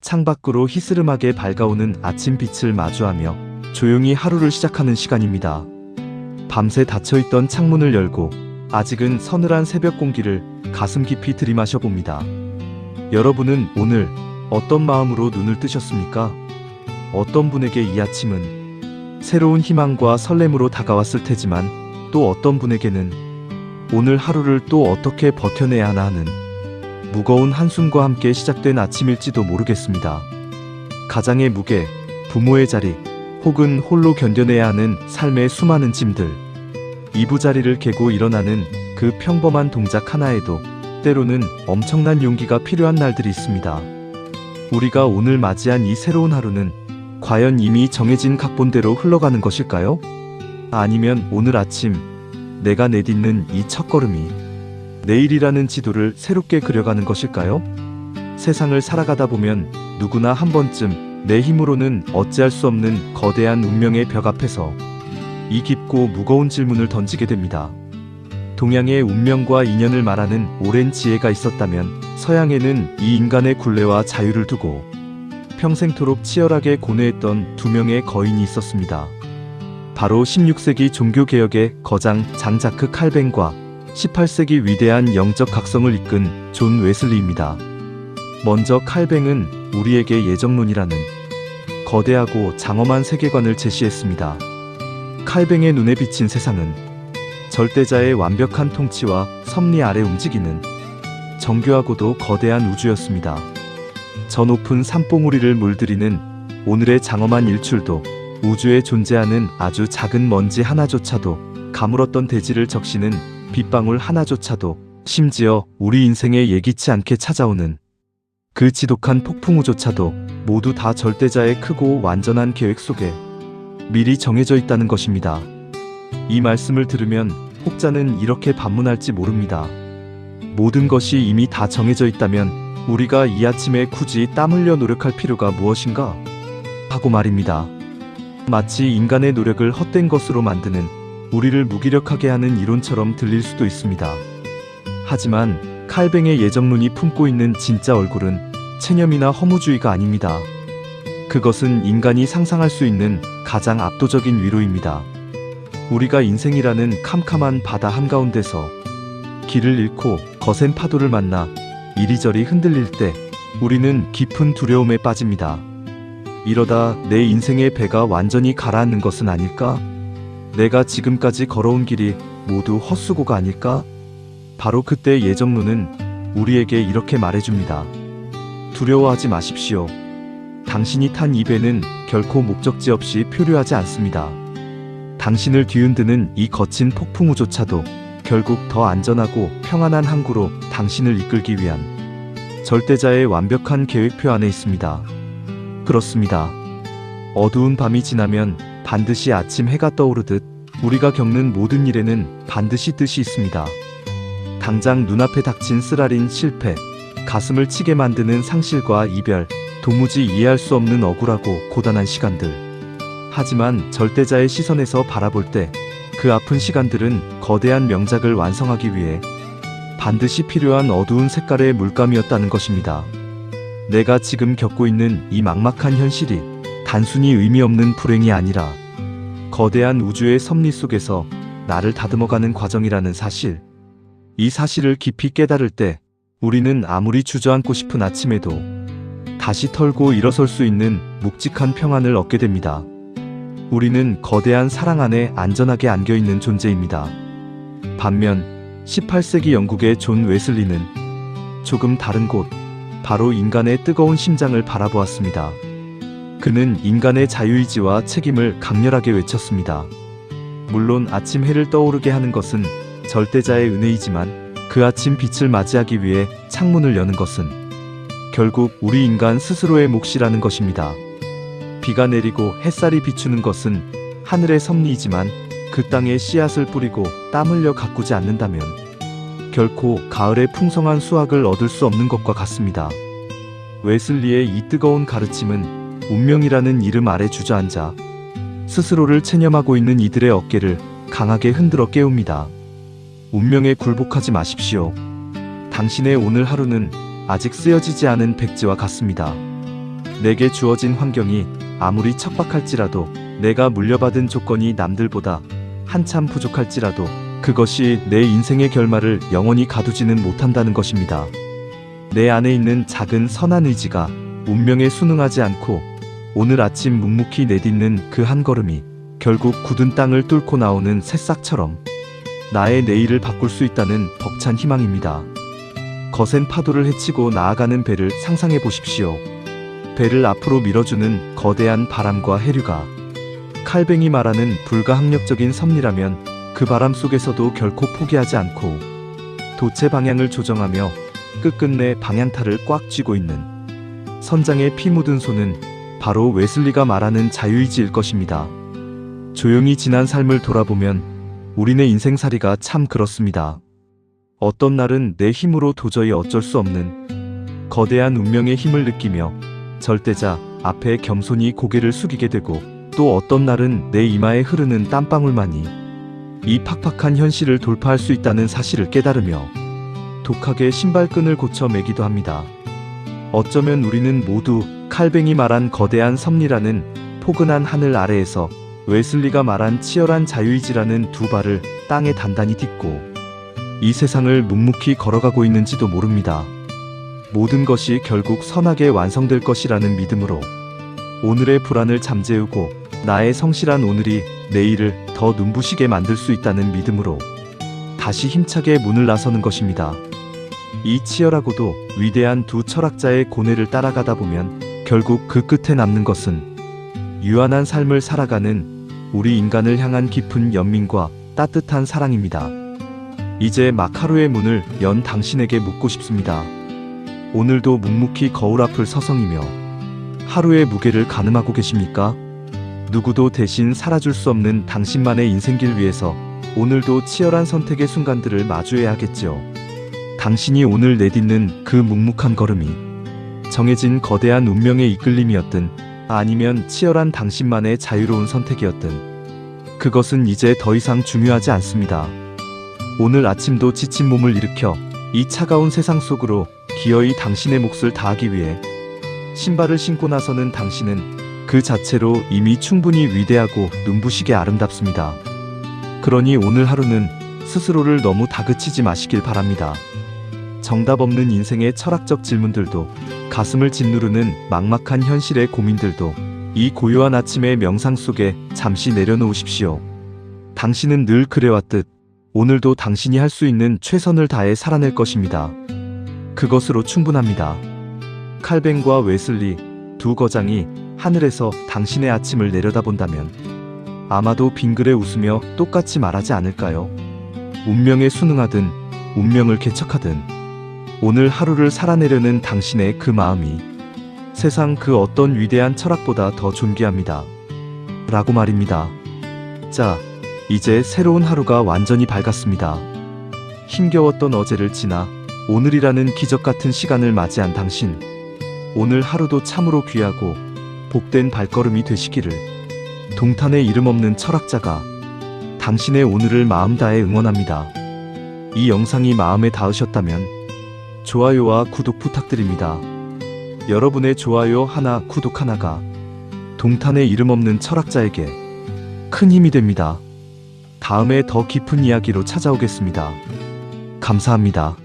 창밖으로 희스름하게 밝아오는 아침 빛을 마주하며 조용히 하루를 시작하는 시간입니다. 밤새 닫혀있던 창문을 열고 아직은 서늘한 새벽 공기를 가슴 깊이 들이마셔 봅니다. 여러분은 오늘 어떤 마음으로 눈을 뜨셨습니까? 어떤 분에게 이 아침은 새로운 희망과 설렘으로 다가왔을 테지만 또 어떤 분에게는 오늘 하루를 또 어떻게 버텨내야 하나 하는 무거운 한숨과 함께 시작된 아침일지도 모르겠습니다. 가장의 무게, 부모의 자리, 혹은 홀로 견뎌내야 하는 삶의 수많은 짐들. 이부자리를 개고 일어나는 그 평범한 동작 하나에도 때로는 엄청난 용기가 필요한 날들이 있습니다. 우리가 오늘 맞이한 이 새로운 하루는 과연 이미 정해진 각본대로 흘러가는 것일까요? 아니면 오늘 아침 내가 내딛는 이 첫걸음이 내일이라는 지도를 새롭게 그려가는 것일까요? 세상을 살아가다 보면 누구나 한 번쯤 내 힘으로는 어찌할 수 없는 거대한 운명의 벽 앞에서 이 깊고 무거운 질문을 던지게 됩니다. 동양의 운명과 인연을 말하는 오랜 지혜가 있었다면 서양에는 이 인간의 굴레와 자유를 두고 평생토록 치열하게 고뇌했던 두 명의 거인이 있었습니다. 바로 16세기 종교개혁의 거장 장자크 칼뱅과 18세기 위대한 영적 각성을 이끈 존 웨슬리입니다. 먼저 칼뱅은 우리에게 예정론이라는 거대하고 장엄한 세계관을 제시했습니다. 칼뱅의 눈에 비친 세상은 절대자의 완벽한 통치와 섭리 아래 움직이는 정교하고도 거대한 우주였습니다. 저 높은 산봉우리를 물들이는 오늘의 장엄한 일출도 우주에 존재하는 아주 작은 먼지 하나조차도 가물었던 대지를 적시는 빗방울 하나조차도 심지어 우리 인생에 예기치 않게 찾아오는 그 지독한 폭풍우조차도 모두 다 절대자의 크고 완전한 계획 속에 미리 정해져 있다는 것입니다. 이 말씀을 들으면 혹자는 이렇게 반문할지 모릅니다. 모든 것이 이미 다 정해져 있다면 우리가 이 아침에 굳이 땀 흘려 노력할 필요가 무엇인가? 하고 말입니다. 마치 인간의 노력을 헛된 것으로 만드는 우리를 무기력하게 하는 이론처럼 들릴 수도 있습니다. 하지만 칼뱅의 예정론이 품고 있는 진짜 얼굴은 체념이나 허무주의가 아닙니다. 그것은 인간이 상상할 수 있는 가장 압도적인 위로입니다. 우리가 인생이라는 캄캄한 바다 한가운데서 길을 잃고 거센 파도를 만나 이리저리 흔들릴 때 우리는 깊은 두려움에 빠집니다. 이러다 내 인생의 배가 완전히 가라앉는 것은 아닐까? 내가 지금까지 걸어온 길이 모두 헛수고가 아닐까? 바로 그때 예정론은 우리에게 이렇게 말해줍니다. 두려워하지 마십시오. 당신이 탄 이 배는 결코 목적지 없이 표류하지 않습니다. 당신을 뒤흔드는 이 거친 폭풍우조차도 결국 더 안전하고 평안한 항구로 당신을 이끌기 위한 절대자의 완벽한 계획표 안에 있습니다. 그렇습니다. 어두운 밤이 지나면 반드시 아침 해가 떠오르듯 우리가 겪는 모든 일에는 반드시 뜻이 있습니다. 당장 눈앞에 닥친 쓰라린 실패, 가슴을 치게 만드는 상실과 이별, 도무지 이해할 수 없는 억울하고 고단한 시간들. 하지만 절대자의 시선에서 바라볼 때 그 아픈 시간들은 거대한 명작을 완성하기 위해 반드시 필요한 어두운 색깔의 물감이었다는 것입니다. 내가 지금 겪고 있는 이 막막한 현실이 단순히 의미 없는 불행이 아니라 거대한 우주의 섭리 속에서 나를 다듬어가는 과정이라는 사실. 이 사실을 깊이 깨달을 때 우리는 아무리 주저앉고 싶은 아침에도 다시 털고 일어설 수 있는 묵직한 평안을 얻게 됩니다. 우리는 거대한 사랑 안에 안전하게 안겨있는 존재입니다. 반면 18세기 영국의 존 웨슬리는 조금 다른 곳, 바로 인간의 뜨거운 심장을 바라보았습니다. 그는 인간의 자유의지와 책임을 강렬하게 외쳤습니다. 물론 아침 해를 떠오르게 하는 것은 절대자의 은혜이지만 그 아침 빛을 맞이하기 위해 창문을 여는 것은 결국 우리 인간 스스로의 몫이라는 것입니다. 비가 내리고 햇살이 비추는 것은 하늘의 섭리이지만 그 땅에 씨앗을 뿌리고 땀 흘려 가꾸지 않는다면 결코 가을의 풍성한 수확을 얻을 수 없는 것과 같습니다. 웨슬리의 이 뜨거운 가르침은 운명이라는 이름 아래 주저앉아 스스로를 체념하고 있는 이들의 어깨를 강하게 흔들어 깨웁니다. 운명에 굴복하지 마십시오. 당신의 오늘 하루는 아직 쓰여지지 않은 백지와 같습니다. 내게 주어진 환경이 아무리 척박할지라도, 내가 물려받은 조건이 남들보다 한참 부족할지라도 그것이 내 인생의 결말을 영원히 가두지는 못한다는 것입니다. 내 안에 있는 작은 선한 의지가 운명에 순응하지 않고 오늘 아침 묵묵히 내딛는 그 한 걸음이 결국 굳은 땅을 뚫고 나오는 새싹처럼 나의 내일을 바꿀 수 있다는 벅찬 희망입니다. 거센 파도를 헤치고 나아가는 배를 상상해 보십시오. 배를 앞으로 밀어주는 거대한 바람과 해류가 칼뱅이 말하는 불가항력적인 섭리라면 그 바람 속에서도 결코 포기하지 않고 돛의 방향을 조정하며 끝끝내 방향타를 꽉 쥐고 있는 선장의 피 묻은 손은 바로 웨슬리가 말하는 자유의지일 것입니다. 조용히 지난 삶을 돌아보면 우리네 인생살이가 참 그렇습니다. 어떤 날은 내 힘으로 도저히 어쩔 수 없는 거대한 운명의 힘을 느끼며 절대자 앞에 겸손히 고개를 숙이게 되고, 또 어떤 날은 내 이마에 흐르는 땀방울만이 이 팍팍한 현실을 돌파할 수 있다는 사실을 깨달으며 독하게 신발끈을 고쳐 매기도 합니다. 어쩌면 우리는 모두 칼뱅이 말한 거대한 섭리라는 포근한 하늘 아래에서 웨슬리가 말한 치열한 자유의지라는 두 발을 땅에 단단히 딛고 이 세상을 묵묵히 걸어가고 있는지도 모릅니다. 모든 것이 결국 선하게 완성될 것이라는 믿음으로 오늘의 불안을 잠재우고, 나의 성실한 오늘이 내일을 더 눈부시게 만들 수 있다는 믿음으로 다시 힘차게 문을 나서는 것입니다. 이 치열하고도 위대한 두 철학자의 고뇌를 따라가다 보면 결국 그 끝에 남는 것은 유한한 삶을 살아가는 우리 인간을 향한 깊은 연민과 따뜻한 사랑입니다. 이제 막 하루의 문을 연 당신에게 묻고 싶습니다. 오늘도 묵묵히 거울 앞을 서성이며 하루의 무게를 가늠하고 계십니까? 누구도 대신 살아줄 수 없는 당신만의 인생길 위에서 오늘도 치열한 선택의 순간들을 마주해야 하겠지요. 당신이 오늘 내딛는 그 묵묵한 걸음이 정해진 거대한 운명의 이끌림이었든 아니면 치열한 당신만의 자유로운 선택이었든 그것은 이제 더 이상 중요하지 않습니다. 오늘 아침도 지친 몸을 일으켜 이 차가운 세상 속으로 기어이 당신의 몫을 다하기 위해 신발을 신고 나서는 당신은 그 자체로 이미 충분히 위대하고 눈부시게 아름답습니다. 그러니 오늘 하루는 스스로를 너무 다그치지 마시길 바랍니다. 정답 없는 인생의 철학적 질문들도, 가슴을 짓누르는 막막한 현실의 고민들도 이 고요한 아침의 명상 속에 잠시 내려놓으십시오. 당신은 늘 그래왔듯 오늘도 당신이 할 수 있는 최선을 다해 살아낼 것입니다. 그것으로 충분합니다. 칼뱅과 웨슬리 두 거장이 하늘에서 당신의 아침을 내려다본다면 아마도 빙그레 웃으며 똑같이 말하지 않을까요? 운명에 순응하든 운명을 개척하든 오늘 하루를 살아내려는 당신의 그 마음이 세상 그 어떤 위대한 철학보다 더 존귀합니다. 라고 말입니다. 자, 이제 새로운 하루가 완전히 밝았습니다. 힘겨웠던 어제를 지나 오늘이라는 기적 같은 시간을 맞이한 당신, 오늘 하루도 참으로 귀하고 복된 발걸음이 되시기를 동탄의 이름 없는 철학자가 당신의 오늘을 마음 다해 응원합니다. 이 영상이 마음에 닿으셨다면 좋아요와 구독 부탁드립니다. 여러분의 좋아요 하나, 구독 하나가 동탄의 이름 없는 철학자에게 큰 힘이 됩니다. 다음에 더 깊은 이야기로 찾아오겠습니다. 감사합니다.